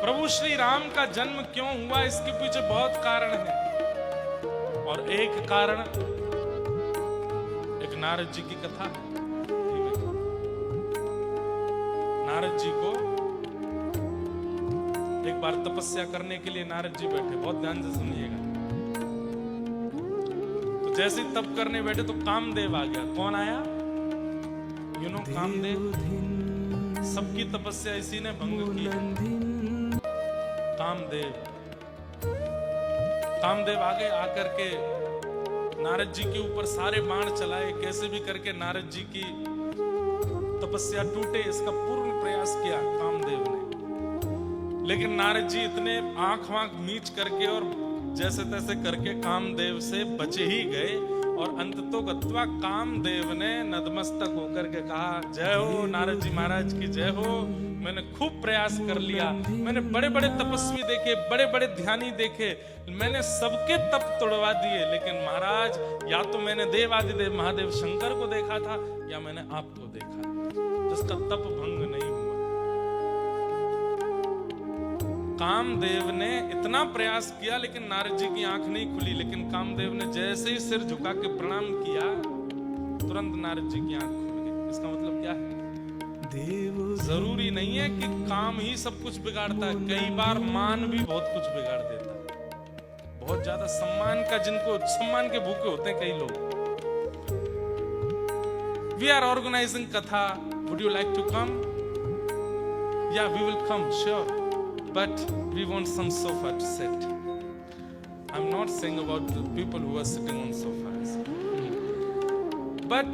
प्रभु श्री राम का जन्म क्यों हुआ, इसके पीछे बहुत कारण है। और एक कारण एक नारद जी की कथा है। नारद जी को एक बार तपस्या करने के लिए नारद जी बैठे, बहुत ध्यान से सुनिएगा। तो जैसे ही तप करने बैठे तो कामदेव आ गया। कौन आया? You know Kamdev. सबकी तपस्या इसी ने भंग की। कामदेव आगे आकर के नारद जी के ऊपर सारे बाण चलाए, कैसे भी करके नारद जी की तपस्या टूटे, इसका पूर्ण प्रयास किया कामदेव ने। लेकिन नारद जी इतने आंख वांख मीच करके और जैसे तैसे करके कामदेव से बचे ही गए। और अंततो गत्वा कामदेव ने नतमस्तक होकर के कहा, जय हो नारद जी महाराज की जय हो। मैंने खूब प्रयास कर लिया, मैंने बड़े बड़े तपस्वी देखे, बड़े बड़े ध्यानी देखे, मैंने सबके तप तोड़वा दिए, लेकिन महाराज या तो मैंने देवादिदेव महादेव शंकर को देखा था या मैंने आपको देखा, जिसका तप भंग नहीं हुआ। कामदेव ने इतना प्रयास किया लेकिन नारद जी की आंख नहीं खुली। लेकिन कामदेव ने जैसे ही सिर झुका के प्रणाम किया, तुरंत नारद जी की आंख खुल गई। इसका मतलब क्या है? जरूरी नहीं है कि काम ही सब कुछ बिगाड़ता है, कई बार मान भी बहुत कुछ बिगाड़ देता है। बहुत ज्यादा सम्मान का, जिनको सम्मान के भूखे होते हैं कई लोग। We are organising katha, would you like to come? Yeah we will come, sure, but we want some sofa to sit. I'm not saying about the people who are sitting on sofas, but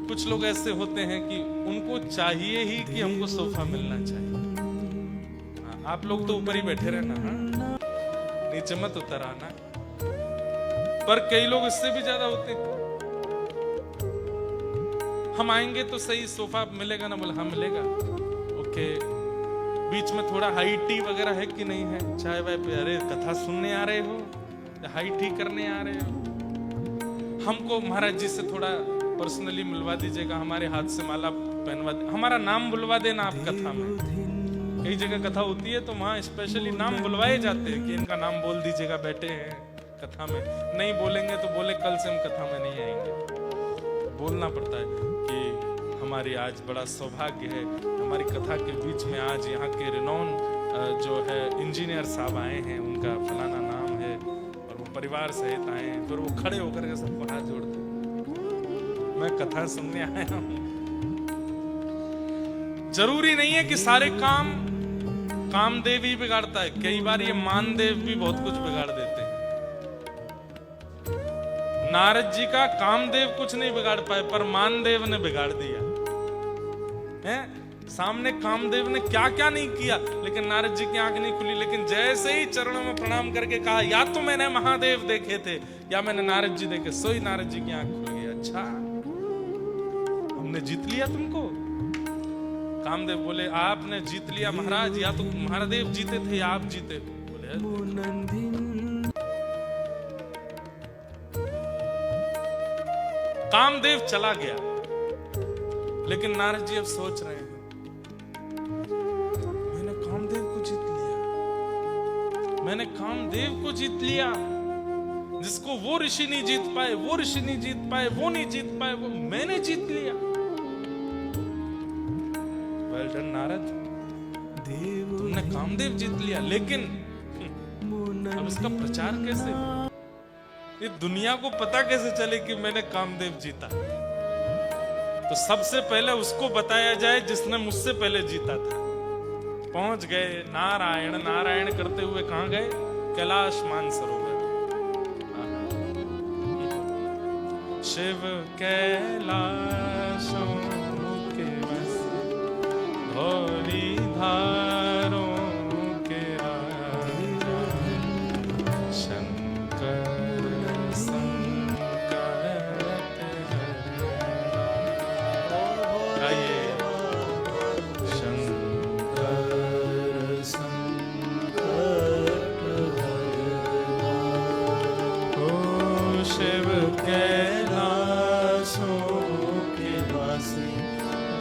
कुछ लोग ऐसे होते हैं कि उनको चाहिए ही कि हमको सोफा मिलना चाहिए। आप लोग तो ऊपर ही बैठे रहना, नीचे मत उतर आना। पर कई लोग इससे भी ज्यादा होते हैं, हम आएंगे तो सही, सोफा मिलेगा ना? बोले हाँ मिलेगा। ओके, बीच में थोड़ा हाई टी वगैरह है कि नहीं है? चाय वाय पे, अरे कथा सुनने आ रहे हो, हाई टी करने आ रहे हो? हमको महाराज जी से थोड़ा पर्सनली मिलवा दीजिएगा, हमारे हाथ से माला पहनवा दे, हमारा नाम बुलवा देना आप कथा में। कई जगह कथा होती है तो वहाँ स्पेशली नाम बुलवाए जाते हैं कि इनका नाम बोल दीजिएगा, बैठे हैं कथा में। नहीं बोलेंगे तो बोले कल से हम कथा में नहीं आएंगे। बोलना पड़ता है कि हमारी आज बड़ा सौभाग्य है, हमारी कथा के बीच में आज यहाँ के रिनॉन जो है इंजीनियर साहब आए हैं, उनका फलाना नाम है, और वो परिवार सहित आए हैं। फिर वो खड़े होकर के सबको हाथ जोड़ते, मैं कथा सुनने आया हूं। जरूरी नहीं है कि सारे काम कामदेव ही बिगाड़ता है, कई बार ये मानदेव भी बहुत कुछ बिगाड़ देते हैं। नारद जी का कामदेव कुछ नहीं बिगाड़ पाए, पर मानदेव ने बिगाड़ दिया है। सामने कामदेव ने क्या क्या नहीं किया, लेकिन नारद जी की आंख नहीं खुली। लेकिन जैसे ही चरणों में प्रणाम करके कहा, या तो मैंने महादेव देखे थे या मैंने नारद जी देखे, सोई नारद जी की आंख खुल गई। अच्छा, हमने जीत लिया तुमको? कामदेव बोले, आपने जीत लिया महाराज, या तो महादेव जीते थे या आप जीते। बोले कामदेव चला गया। लेकिन नारद जी अब सोच रहे हैं, मैंने कामदेव को जीत लिया, मैंने कामदेव को जीत लिया। जिसको वो ऋषि नहीं जीत पाए, वो ऋषि नहीं जीत पाए, वो नहीं जीत पाए, वो मैंने जीत लिया। वेल डन नारद, तुमने कामदेव जीत लिया। लेकिन अब इसका प्रचार कैसे? ये दुनिया को पता कैसे चले कि मैंने कामदेव जीता? तो सबसे पहले उसको बताया जाए जिसने मुझसे पहले जीता था। पहुंच गए, नारायण नारायण करते हुए कहां गए? कैलाश मानसरोवर। शिव कैलाशों के बस भोली धारों के राजा, शंकर संकट गाइए। शंकर संकट ओ शिव कैलाशों के वासी,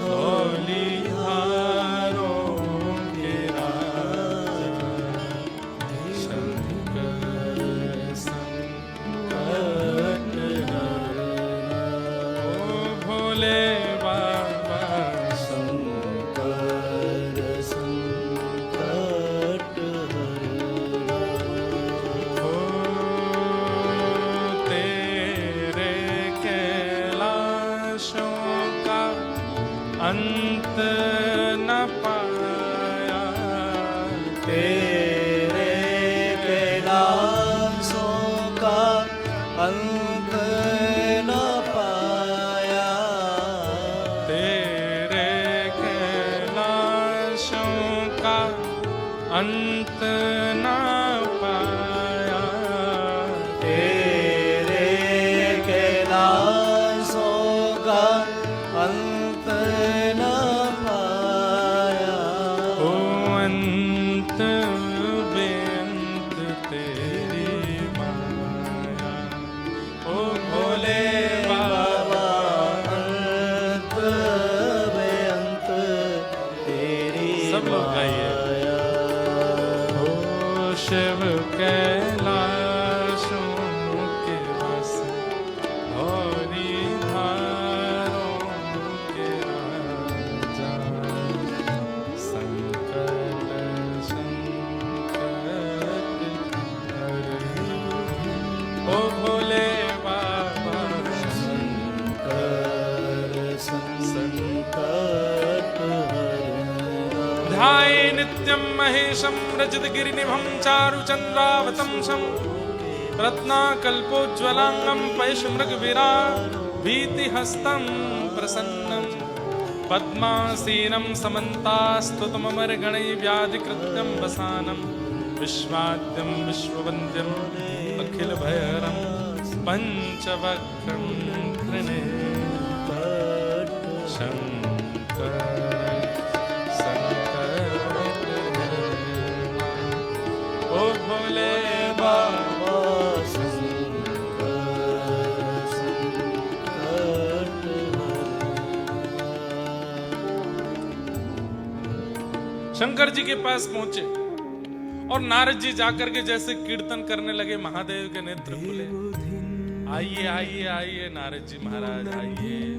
भोली धारों तेरे कैलाशों का अंत न पाया, तेरे कैलाशों का अंत न पाया, तेरे कैलाशों का अंत न पाया, ओ अंत बेअंत तेरी माया, ओ भोले बाबा अंत बेअंत तेरी सब लोग गाइए। माया। ओ शिव कैलाशों के वास, भौरी धारों के राजा, संकट संकट हरई, ओ भोले बाबा शंकर संकट हरना। ध्याये नित्यं महेशं रजतगिरिनिभं चारुचन्द्रावतंसं, रत्नाकल्पोज्ज्वलांगं पैशमृगविराभीतिहस्तं प्रसन्नं, पद्मासीनं समन्तास्तुतममरगणैर्व्याधिकृत्यं वसानं, विश्वाद्यं विश्ववन्द्यम् अखिलभयहरं पञ्चवक्त्रं त्रिनेत्रं शङ्कर ओ भोले बाबा शंकर जी के पास पहुंचे और नारद जी जाकर के जैसे कीर्तन करने लगे, महादेव के नेत्र खुले। आइए आइए आइए नारद जी महाराज आइए।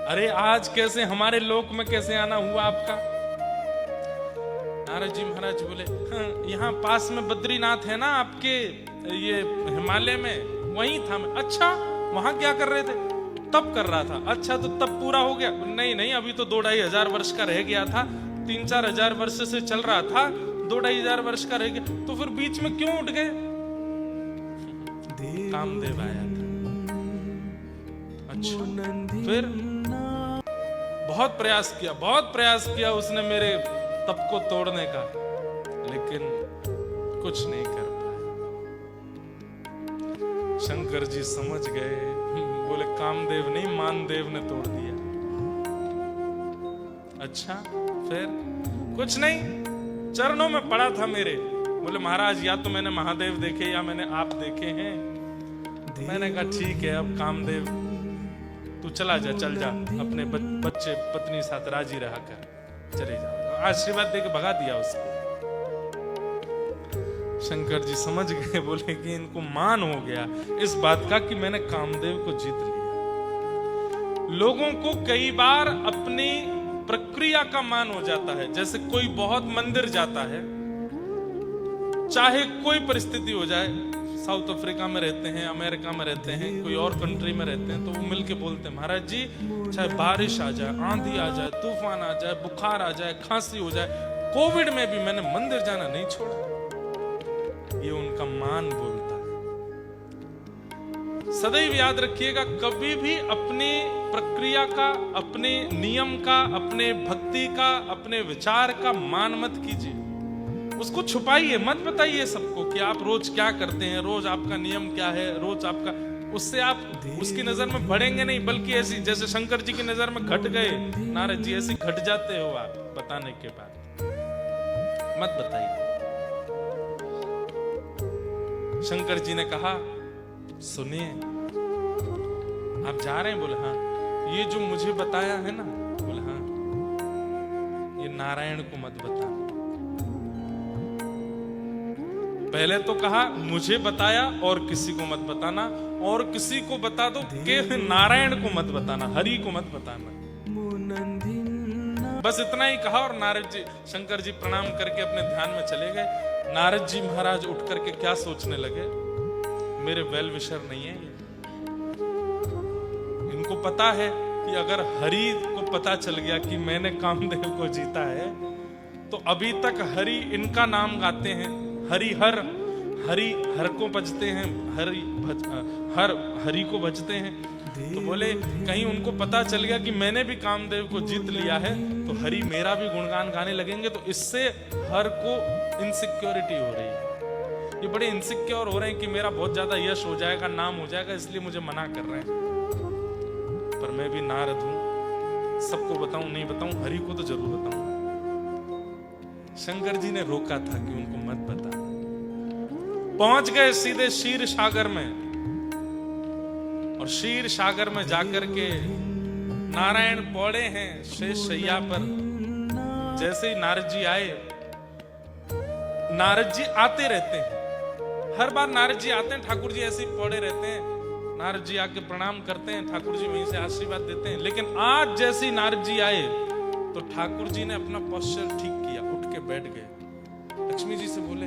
अरे आज कैसे हमारे लोक में कैसे आना हुआ आपका? नारद जी महाराज बोले, हाँ, यहाँ पास में बद्रीनाथ है ना आपके ये हिमालय में, वहीं था मैं। अच्छा वहां क्या कर रहे थे? तप कर रहा था। अच्छा तो तप पूरा हो गया? नहीं नहीं, अभी तो 2-2.5 हजार वर्ष का रह गया था। 3-4 हजार वर्ष से चल रहा था, 2-2.5 हजार वर्ष का रह गया, तो फिर बीच में क्यों उठ गए? कामदेव आया था। अच्छा फिर बहुत प्रयास किया उसने मेरे तप को तोड़ने का, लेकिन कुछ नहीं कर पाया। शंकर जी समझ गए, बोले कामदेव नहीं मानदेव ने तोड़ दिया। अच्छा फिर? कुछ नहीं, चरणों में पड़ा था मेरे। बोले महाराज या तो मैंने महादेव देखे या मैंने आप देखे हैं। मैंने कहा ठीक है, अब कामदेव तू चला जा, चल जा, अपने बच्चे पत्नी साथ राजी रहा कर, चले जा। आशीर्वाद देके भगा दिया उसको। शंकर जी समझ गए, बोले कि इनको मान हो गया इस बात का कि मैंने कामदेव को जीत लिया। लोगों को कई बार अपनी प्रक्रिया का मान हो जाता है। जैसे कोई बहुत मंदिर जाता है, चाहे कोई परिस्थिति हो जाए, साउथ अफ्रीका में रहते हैं, अमेरिका में रहते हैं, कोई और कंट्री में रहते हैं, तो वो मिलके बोलते हैं महाराज जी चाहे बारिश आ जाए, आंधी आ जाए, तूफान आ जाए, बुखार आ जाए, खांसी हो जाए, कोविड में भी मैंने मंदिर जाना नहीं छोड़ा। ये उनका मान बोलता है। सदैव याद रखिएगा, कभी भी अपनी प्रक्रिया का, अपने नियम का, अपने भक्ति का, अपने विचार का मान मत कीजिए। उसको छुपाइए, मत बताइए सबको कि आप रोज क्या करते हैं, रोज आपका नियम क्या है, रोज आपका। उससे आप उसकी नजर में बढ़ेंगे नहीं, बल्कि ऐसी जैसे शंकर जी की नजर में घट गए नारद जी, ऐसे घट जाते हो आप बताने के बाद। मत बताइए। शंकर जी ने कहा सुनिए, आप जा रहे हैं? बोले हाँ। ये जो मुझे बताया है ना? बोले हाँ। ये नारायण को मत बता। पहले तो कहा मुझे बताया और किसी को मत बताना, और किसी को बता दो कि नारायण को मत बताना, हरि को मत बताना। बस इतना ही कहा और नारद जी, शंकर जी प्रणाम करके अपने ध्यान में चले गए। नारद जी महाराज उठ करके क्या सोचने लगे, मेरे वेल विशर नहीं है ये। इनको पता है कि अगर हरि को पता चल गया कि मैंने कामदेव को जीता है तो अभी तक हरि इनका नाम गाते हैं, हरि हर को भजते हैं, हरि को भजते हैं। तो बोले कहीं उनको पता चल गया कि मैंने भी कामदेव को जीत लिया है, तो हरि मेरा भी गुणगान गाने लगेंगे, तो इससे हर को इनसिक्योरिटी हो रही है। ये बड़े इनसिक्योर हो रहे हैं कि मेरा बहुत ज्यादा यश हो जाएगा, नाम हो जाएगा, इसलिए मुझे मना कर रहे हैं। पर मैं भी नारद हूं, सबको बताऊं नहीं बताऊं, हरि को तो जरूर बताऊं। शंकर जी ने रोका था कि उनको मत बता। पहुंच गए सीधे क्षीर सागर में, और क्षीर सागर में जाकर के नारायण पौड़े हैं शेष शैया पर। जैसे ही नारद जी आए, नारद जी आते रहते हैं, हर बार नारद जी आते हैं, ठाकुर जी ऐसे ही पौड़े रहते हैं, नारद जी आके प्रणाम करते हैं, ठाकुर जी वहीं से आशीर्वाद देते हैं। लेकिन आज जैसे ही नारद जी आए तो ठाकुर जी ने अपना पोस्चर ठीक किया, उठ के बैठ गए। लक्ष्मी जी से बोले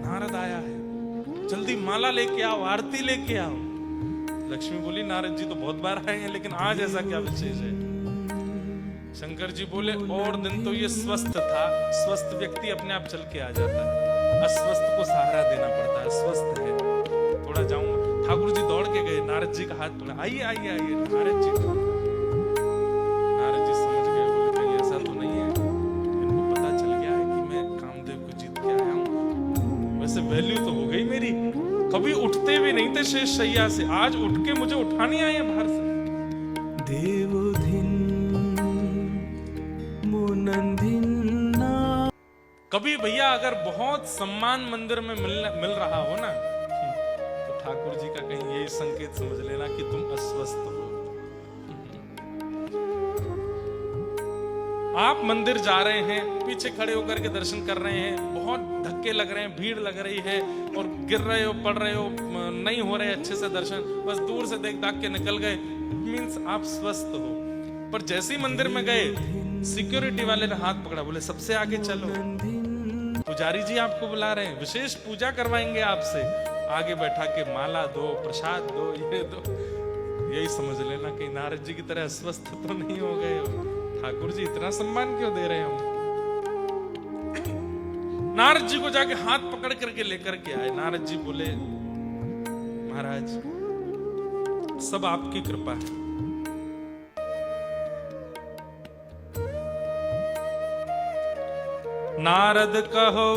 नारद आया है, जल्दी माला लेके आओ, आरती लेके आओ। लक्ष्मी बोली नारद जी तो बहुत बार आए हैं, लेकिन आज ऐसा क्या विशेष है? शंकर जी बोले और दिन तो ये स्वस्थ था, स्वस्थ व्यक्ति अपने आप चल के आ जाता है, अस्वस्थ को सहारा देना पड़ता है। स्वस्थ है, थोड़ा जाऊंगा। ठाकुर जी दौड़ के गए, नारद जी का हाथ पकड़ा, आइए आइए आइए। नारद जी समझ गए, बोले कहीं ऐसा तो नहीं है, इनको पता चल गया है कि मैं कामदेव को जीत के आया हूं। वैसे वैल्यू तो हो गई मेरी, कभी उठते भी नहीं थे शेष शैया से, आज उठ के मुझे उठाने आए हैं बाहर से। कभी भैया अगर बहुत सम्मान मंदिर में मिल रहा हो ना, तो ठाकुर जी का कहीं यही संकेत समझ लेना कि तुम अस्वस्थ हो। आप मंदिर जा रहे हैं, पीछे खड़े होकर के दर्शन कर रहे हैं, बहुत धक्के लग रहे हैं, भीड़ लग रही है, और गिर रहे हो, पड़ रहे हो, नहीं हो रहे अच्छे से दर्शन, बस दूर से देख दाख के निकल गए, मीन्स आप स्वस्थ हो। पर जैसे ही मंदिर में गए, सिक्योरिटी वाले ने हाथ पकड़ा, बोले सबसे आगे चलो, पुजारी जी आपको बुला रहे हैं, विशेष पूजा करवाएंगे आपसे, आगे बैठा के माला दो, प्रसाद दो, ये दो। यही समझ लेना कि नारद जी की तरह अस्वस्थ तो नहीं हो गए हो। ठाकुर जी इतना सम्मान क्यों दे रहे हैं? नारद जी को जाके हाथ पकड़ करके लेकर के आए। नारद जी बोले महाराज सब आपकी कृपा है, नारद कहो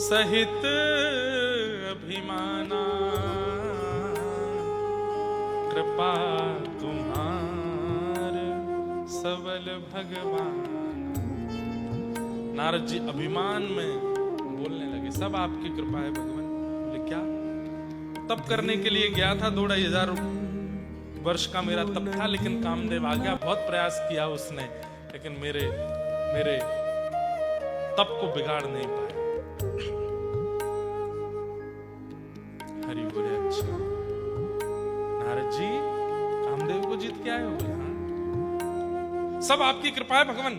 सहित अभिमाना, कृपा तुम्हार सबल भगवान। नारद जी अभिमान में बोलने लगे, सब आपकी कृपा है भगवान। बोले क्या? तप करने के लिए गया था, 2500 वर्ष का मेरा तप था, लेकिन कामदेव आ गया, बहुत प्रयास किया उसने, लेकिन मेरे तप को बिगाड़ नहीं पाया। हरि बोले अच्छा नारद जी कामदेव को जीत के आए हो? बोले हाँ। सब आपकी कृपा है भगवान,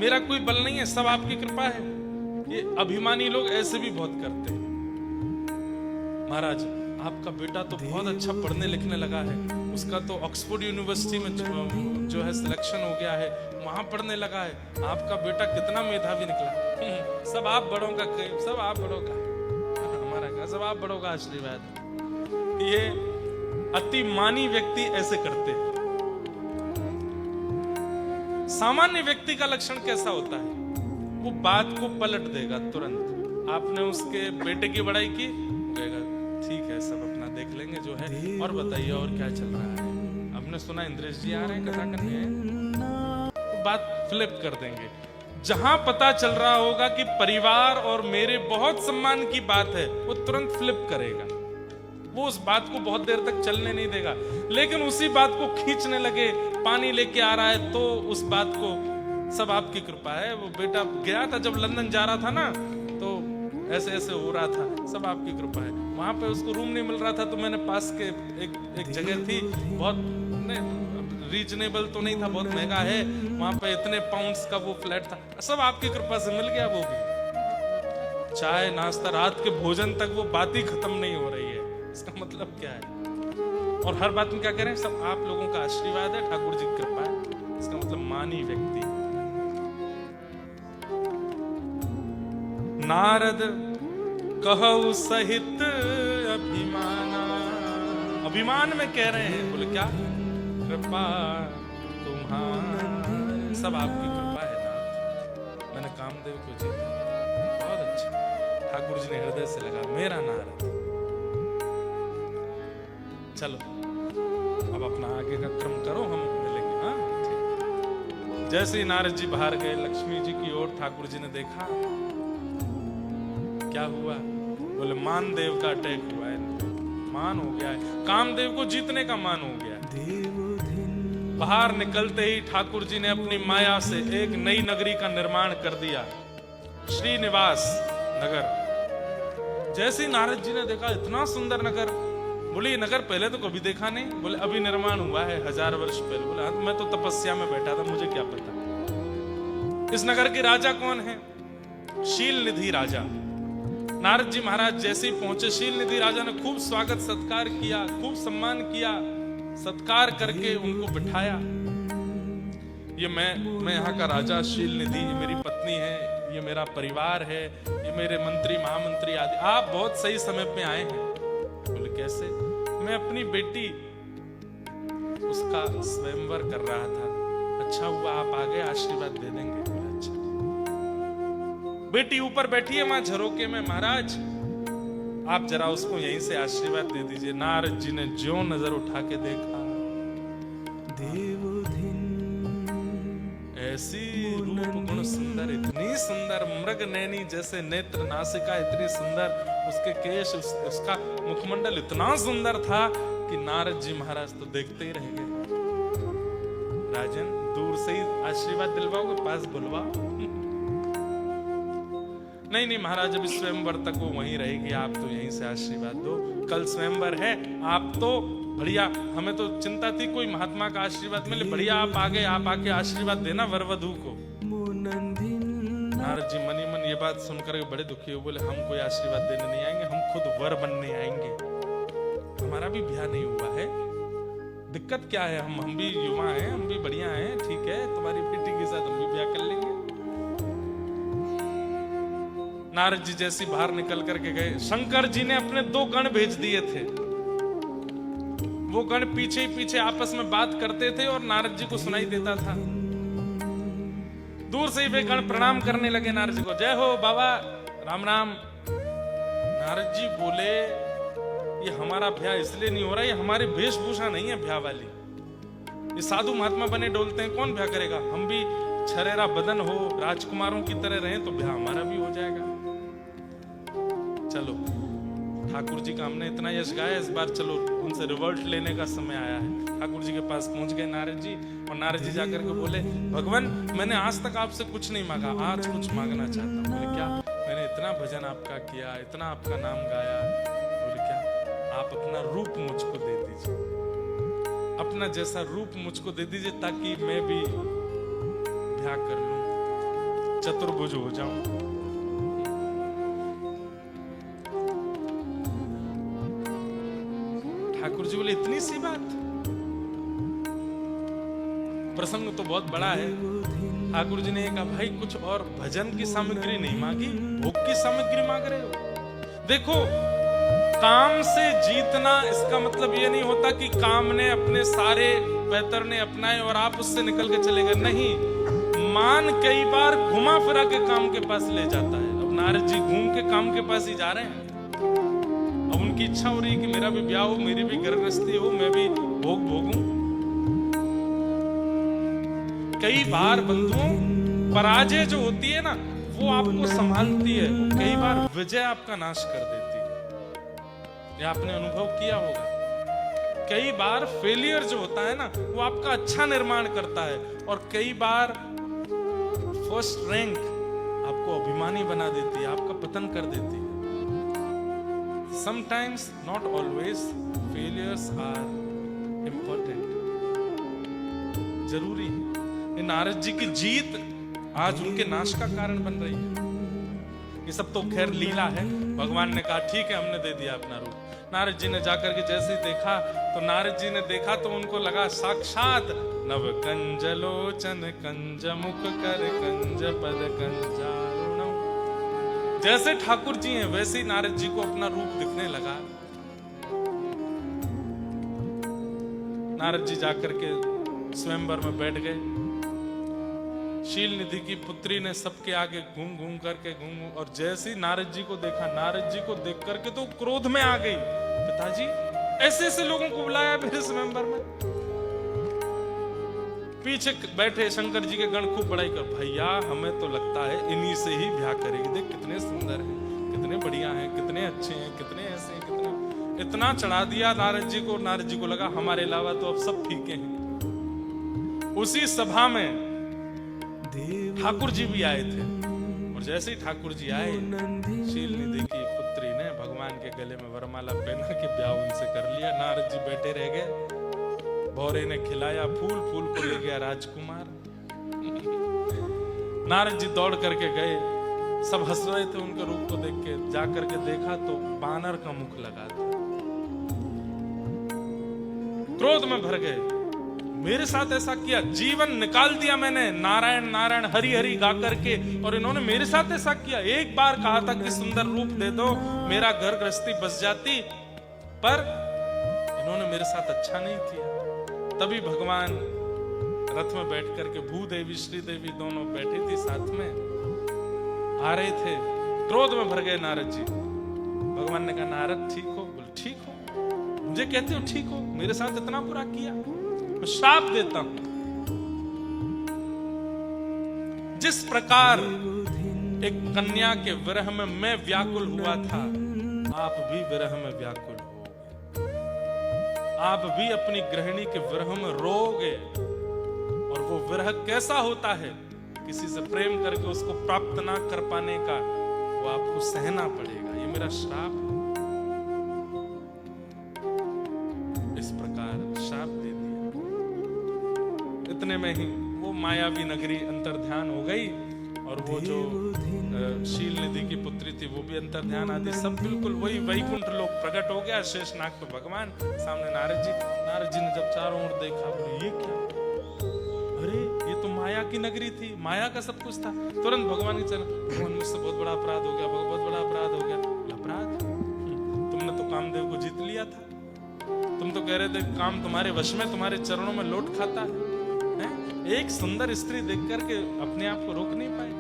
मेरा कोई बल नहीं है, सब आपकी कृपा है। ये अभिमानी लोग ऐसे भी बहुत करते हैं। महाराज आपका बेटा तो बहुत अच्छा पढ़ने लिखने लगा है, उसका तो ऑक्सफोर्ड यूनिवर्सिटी में जो है सिलेक्शन हो गया है, वहां पढ़ने लगा है, आपका बेटा कितना मेधावी निकला। सब आप बड़ों का, सब आप बड़ों का, हमारा का सब आप बड़ों का आशीर्वाद। ये अति मानी व्यक्ति ऐसे करते हैं। सामान्य व्यक्ति का लक्षण कैसा होता है? वो बात को पलट देगा तुरंत। आपने उसके बेटे की बड़ाई की, कहेगा ठीक है सब अपना देख लेंगे जो है, और बताइए और क्या चल रहा है? आपने सुना इंद्रेश जी आ रहे हैं कथा करने, तो बात फ्लिप कर देंगे। जहां पता चल रहा होगा कि परिवार और मेरे बहुत सम्मान की बात है, वो तुरंत फ्लिप करेगा, वो उस बात को बहुत देर तक चलने नहीं देगा। लेकिन उसी बात को खींचने लगे, पानी लेके आ रहा है, तो उस बात को सब आपकी कृपा है। वो बेटा गया था जब लंदन जा रहा था ना, तो ऐसे ऐसे हो रहा था, सब आपकी कृपा है। वहां पे उसको रूम नहीं मिल रहा था, तो मैंने पास के एक जगह थी, बहुत रीजनेबल तो नहीं था, बहुत महंगा है, वहां पे इतने पाउंड्स का वो फ्लैट था, सब आपकी कृपा से मिल गया। वो भी चाय नाश्ता रात के भोजन तक वो बात ही खत्म नहीं हो रही है। इसका मतलब क्या है? और हर बात में क्या कह रहे हैं? सब आप लोगों का आशीर्वाद है, ठाकुर जी की कृपा है। इसका मतलब मानी व्यक्ति। नारद कहु सहित अभिमाना। अभिमान में कह रहे हैं, बोले क्या? कृपा तुम्हारी, सब आपकी कृपा है नाथ। मैंने कामदेव को जीता, बहुत अच्छा। ठाकुर जी ने हृदय से लगा, मेरा नारद। चलो अब अपना आगे का क्रम करो, हम मिलेंगे। हाँ ठीक। जैसे ही नारद जी बाहर गए, लक्ष्मी जी की ओर ठाकुर जी ने देखा, क्या हुआ? बोले मानदेव का अटैक हुआ है, मान हो गया है, कामदेव को जीतने का मान हो गया है। बाहर निकलते ही ठाकुर जी ने अपनी माया से एक नई नगरी का निर्माण कर दिया, श्रीनिवास नगर। जैसे ही नारद जी ने देखा, इतना सुंदर नगर। बोले ये नगर पहले तो कभी देखा नहीं। बोले अभी निर्माण हुआ है 1000 वर्ष पहले। बोले मैं तो तपस्या में बैठा था, मुझे क्या पता। इस नगर के राजा कौन है? शील निधि राजा। नारद जी महाराज जैसे ही पहुंचे, शील निधि राजा ने खूब स्वागत सत्कार किया, खूब सम्मान किया, सत्कार करके उनको बिठाया। ये मैं यहाँ का राजा शील निधि, ये मेरी पत्नी है, ये मेरा परिवार है, ये मेरे मंत्री महामंत्री आदि। आप बहुत सही समय पे आए हैं। बोले कैसे? मैं अपनी बेटी उसका स्वयंवर कर रहा था, अच्छा हुआ आप आ गए, आशीर्वाद दे देंगे। बोले अच्छा। बेटी ऊपर बैठी है वहां झरोके में, महाराज आप जरा उसको यहीं से आशीर्वाद दे दीजिए। नारद जी ने जो नजर उठा के देखा, ऐसी रूप गुण सुंदर, इतनी सुंदर, मृग नैनी जैसे नेत्र, नासिका इतनी सुंदर, उसके केश, उसका मुखमंडल इतना सुंदर था कि नारद जी महाराज तो देखते ही रह गए। राजन दूर से ही आशीर्वाद दिलवाओगे, पास बुलवाओ। नहीं महाराज, अभी स्वयंवर तक वो वहीं रहेगी, आप तो यहीं से आशीर्वाद दो। कल स्वयंवर है, आप तो बढ़िया, हमें तो चिंता थी कोई महात्मा का आशीर्वाद मिले, बढ़िया आप आ गए, आप आके आशीर्वाद देना वर वधू को। नारद जी मनी मन ये बात सुनकर बड़े दुखी हो, बोले हम कोई आशीर्वाद देने नहीं आएंगे, हम खुद वर बनने आएंगे। हमारा भी ब्याह नहीं हुआ है, दिक्कत क्या है? हम भी युवा हैं, हम भी बढ़िया हैं, ठीक है, तुम्हारी बेटी के साथ हम भी ब्याह कर लेंगे। नारद जी जैसी बाहर निकल करके गए, शंकर जी ने अपने 2 गण भेज दिए थे। वो गण पीछे ही पीछे आपस में बात करते थे और नारद जी को सुनाई देता था। दूर से ही वे गण प्रणाम करने लगे नारद जी को, जय हो बाबा, राम राम। नारद जी बोले ये हमारा ब्याह इसलिए नहीं हो रहा, ये हमारी वेशभूषा नहीं है ब्याह वाली, ये साधु महात्मा बने डोलते हैं, कौन ब्याह करेगा? हम भी छरेरा बदन हो, राजकुमारों की तरह रहें तो ब्याह हमारा भी हो जाएगा। चलो ठाकुर जी का हमने इतना यश गाया, इस बार चलो उनसे रिवॉल्ट लेने का समय आया है। ठाकुर जी के पास पहुंच गए नारद जी, और नारद जी जाकर के बोले, भगवान मैंने आज तक आपसे कुछ नहीं मांगा, आज कुछ मांगना चाहता हूँ। बोले क्या? मैंने इतना भजन आपका किया, इतना आपका नाम गाया। बोले क्या? आप अपना रूप मुझको दे दीजिए, अपना जैसा रूप मुझको दे दीजिए, ताकि मैं भी ब्याह कर लूं, चतुर्भुज हो जाऊं। ठाकुर जी बोले इतनी सी बात? प्रसंग तो बहुत बड़ा है। ठाकुर जी ने कहा, भाई कुछ और भजन की सामग्री नहीं मांगी, भोग की सामग्री मांग रहे हो। देखो काम से जीतना इसका मतलब ये नहीं होता कि काम ने अपने सारे पैतर ने अपनाए और आप उससे निकल के चले गए, नहीं। मान कई बार घुमा फिरा के काम के पास ले जाता है। अब नारद जी घूम के काम के पास ही जा रहे हैं। अब उनकी इच्छा हो रही है कि मेरा भी ब्याह हो, मेरी भी गर्भस्थी हो, मैं भी भोग भोगूं। कई बार बंधुओं पराजय जो होती है ना, वो आपको संभालती है, कई बार विजय आपका नाश कर देती है। ये आपने अनुभव किया होगा। कई बार फेलियर जो होता है ना, वो आपका अच्छा निर्माण करता है, और कई बार फर्स्ट रैंक आपको अभिमानी बना देती है, आपका पतन कर देती है। Sometimes, not always, failures are important. जरूरी है। नारद जी की जीत आज उनके नाश का कारण बन रही है। ये सब तो खैर लीला है। भगवान ने कहा ठीक है, हमने दे दिया अपना रूप। नारद जी ने जाकर के जैसे ही देखा, तो नारद जी ने देखा तो उनको लगा साक्षात नव कंजलोचन कंज मुख कर कंज पद कंजारुणम। जैसे ठाकुर जी हैं वैसे ही नारद जी को अपना रूप दिखने लगा। नारद जी जाकर के स्वयंवर में बैठ गए। शील निधि की पुत्री ने सबके आगे घूम घूम करके और जैसे ही नारद जी को देखा, नारद जी को देख करके तो क्रोध में आ गई। पिताजी ऐसे ऐसे लोगों को बुलाया मेरे स्वयंवर में। पीछे बैठे शंकर जी के गण खूब बड़ाई कर, भैया हमें तो लगता है इन्हीं से ही ब्याह करेगी, देख कितने सुंदर हैं, कितने बढ़िया हैं, कितने अच्छे हैं, कितने ऐसे हैं, कितने। इतना चढ़ा दिया नारद जी को। नारद जी को लगा हमारे अलावा तो अब सब फीके हैं। उसी सभा में ठाकुर जी भी आए थे और जैसे ही ठाकुर जी आए, शील निधि की पुत्री ने भगवान के गले में वरमाला पहना के ब्याह उनसे कर लिया। नारद जी बैठे रह गए। भौरे ने खिलाया फूल, फूल को ले गया राजकुमार। नारद जी दौड़ करके गए। सब हंस रहे थे उनके रूप को देख के। जा करके देखा तो बानर का मुख लगा था। क्रोध में भर गए, मेरे साथ ऐसा किया, जीवन निकाल दिया मैंने नारायण नारायण हरि हरि गा करके, और इन्होंने मेरे साथ ऐसा किया। एक बार कहा था कि सुंदर रूप दे दो, मेरा घर गृहस्थी बस जाती, पर इन्होंने मेरे साथ अच्छा नहीं किया। तभी भगवान रथ में बैठ करके भूदेवी श्रीदेवी दोनों बैठी थी साथ में, आ रहे थे। क्रोध में भर गए नारद जी। भगवान ने कहा नारद ठीक हो? बोले ठीक हो। मुझे कहते हो ठीक हो? मेरे साथ इतना बुरा किया, मैं श्राप देता हूं। जिस प्रकार एक कन्या के विरह में मैं व्याकुल हुआ था, आप भी विरह में व्याकुल हो। आप भी अपनी गृहिणी के विरह में रोगे। और वो विरह कैसा होता है, किसी से प्रेम करके उसको प्राप्त ना कर पाने का, वो आपको सहना पड़ेगा। ये मेरा श्राप है। इस प्रकार श्राप दे दिया। इतने में ही वो मायावी नगरी अंतर्ध्यान हो गई और वो जो शील निधि की पुत्री थी वो भी अंतर्ध्यान आदि सब बिल्कुल वही वैकुंठ लोक प्रकट हो गया। शेषनाग पे भगवान, सामने नारद जी। नारद जी ने जब चारों ओर देखा, बोले ये क्या? अरे ये तो माया की नगरी थी, माया का सब कुछ था। तुरंत भगवान के चरण, भगवान मुझसे बहुत बड़ा अपराध हो गया, बहुत बड़ा अपराध हो गया। अपराध? तुमने तो कामदेव को जीत लिया था। तुम तो कह रहे थे काम तुम्हारे वश में, तुम्हारे चरणों में लौट खाता है। एक सुंदर स्त्री देख करके अपने आप को रोक नहीं पाए।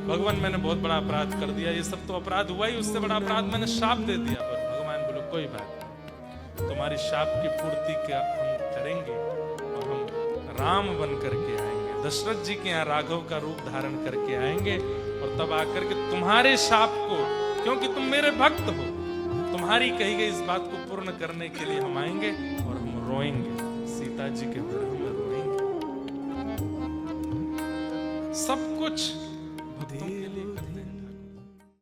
भगवान मैंने बहुत बड़ा अपराध कर दिया, ये सब तो अपराध हुआ ही, उससे बड़ा अपराध मैंने शाप दे दिया। पर भगवान बोले कोई बात नहीं, तुम्हारी शाप की पूर्ति क्या हम करेंगे और हम राम बन करके आएंगे, दशरथ जी के यहाँ राघव का रूप धारण करके आएंगे। और तब आकर के तुम्हारे शाप को, क्योंकि तुम मेरे भक्त हो, तुम्हारी कही गई इस बात को पूर्ण करने के लिए हम आएंगे और हम रोएंगे, सीता जी के विरह में रोएंगे। सब कुछ